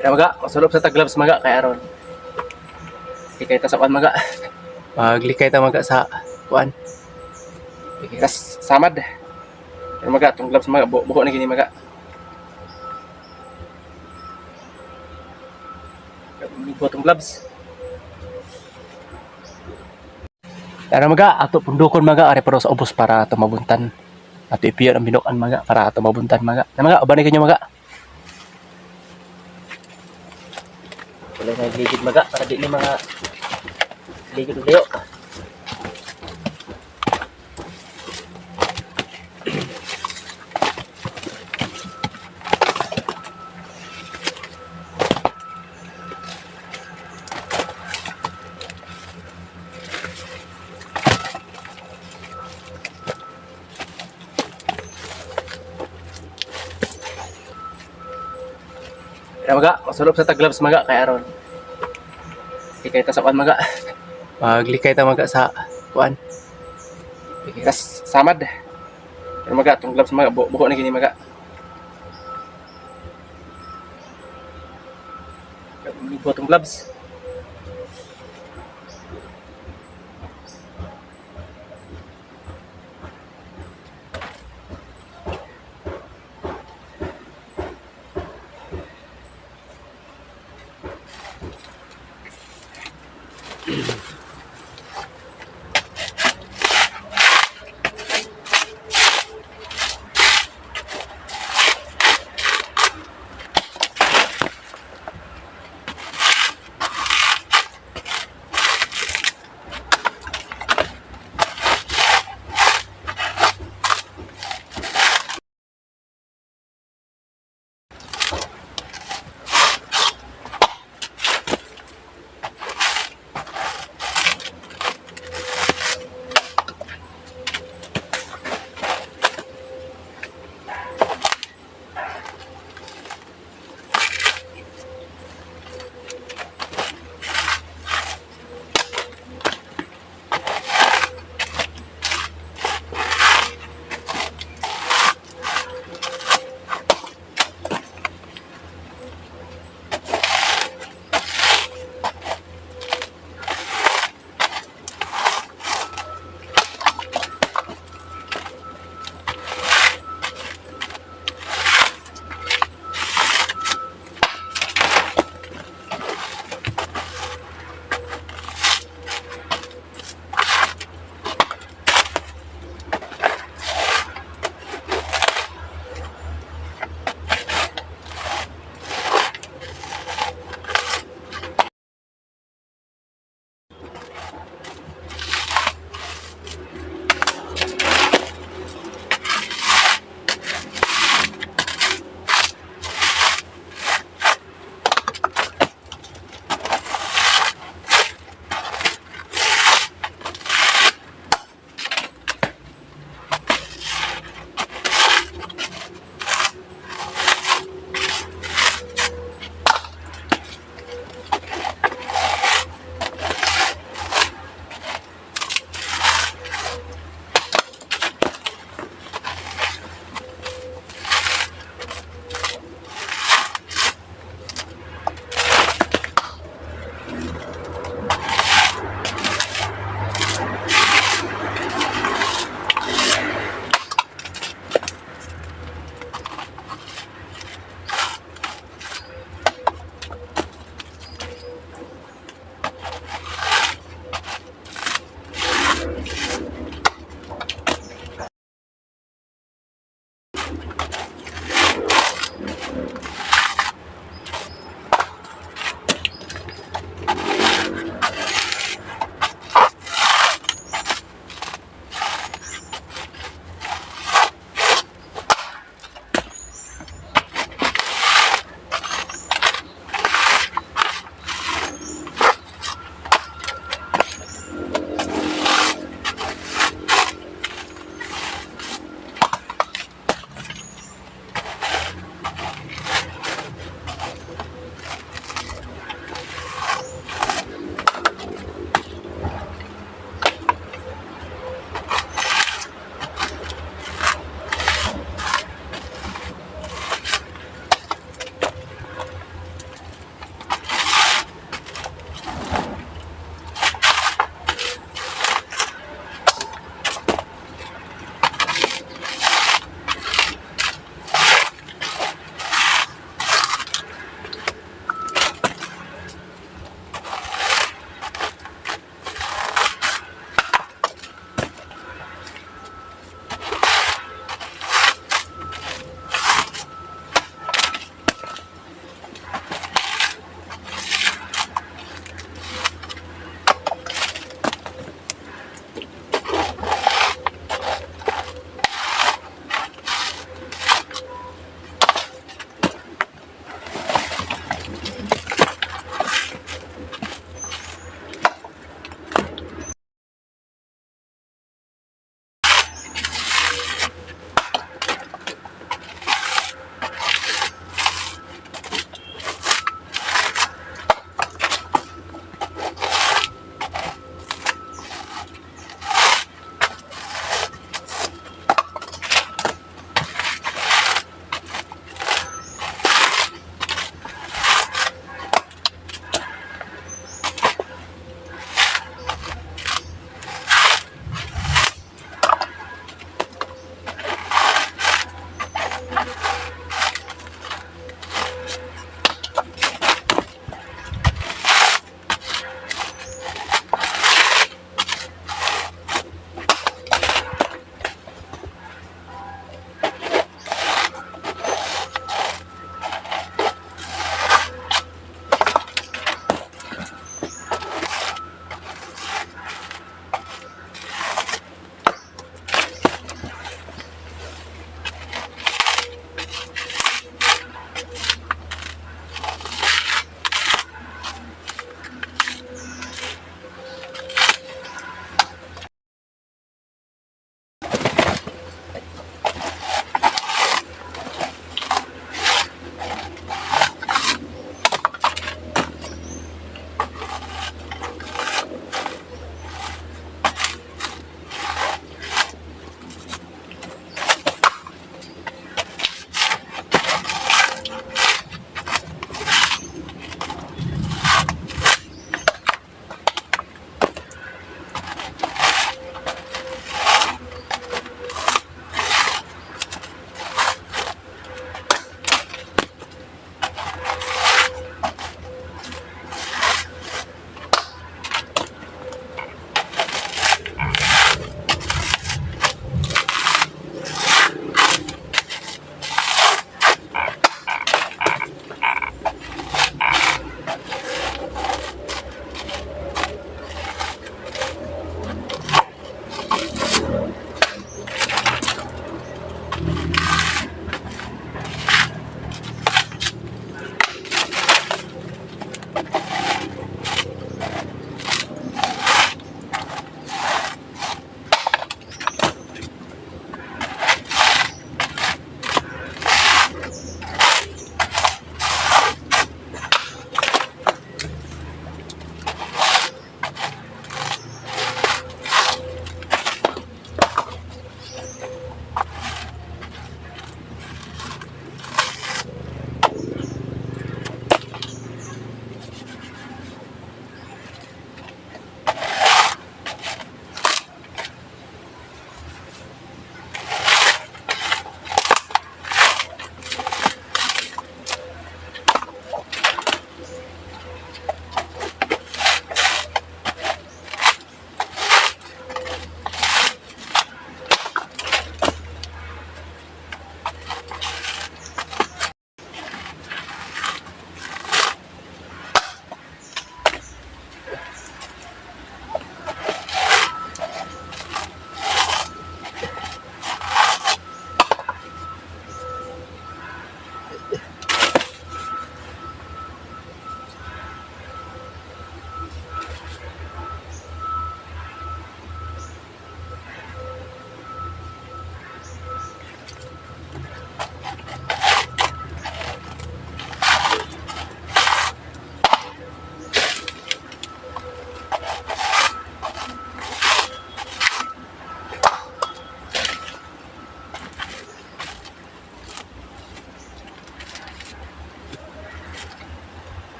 Kaya maga, masulop sa taglabs maga kay aron. Likay ta sa kuan maga. Maglikay ta maga sa kuan. Tas samad. Kaya maga tong gloves maga buko na gini maga. Buko tong gloves. Kaya maga ato pundukon maga are pero sa ubos para ato mabuntan. Ato ipiyon ang binukan maga para ato mabuntan maga. Na maga uban kanyo maga. Wala na ligid maga para di ni mga ligid uliyo. Kaya maga, masulop sa taglabs maga kay aron. Likay ta sa kuan maga. Maglikay ta maga sa kuan. Tas samad. Kaya maga tong gloves maga buko na gini maga. Buko tong gloves.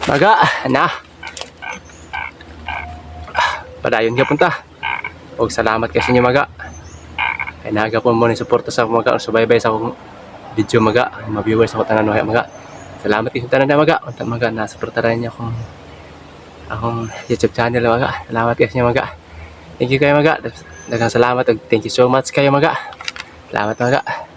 Maga, na. Padayon ka punta. Og salamat kasi inyo maga. Kay nagapon mo ni suporta sa mga subaybay sa akong video maga, mga viewers ako tanan maga. Salamat kayo tanan na maga. Unta maga na suportahan niyo akong YouTube channel maga. Salamat kayo maga. Thank you kayo maga. Daghang salamat ug thank you so much kayo maga. Salamat maga.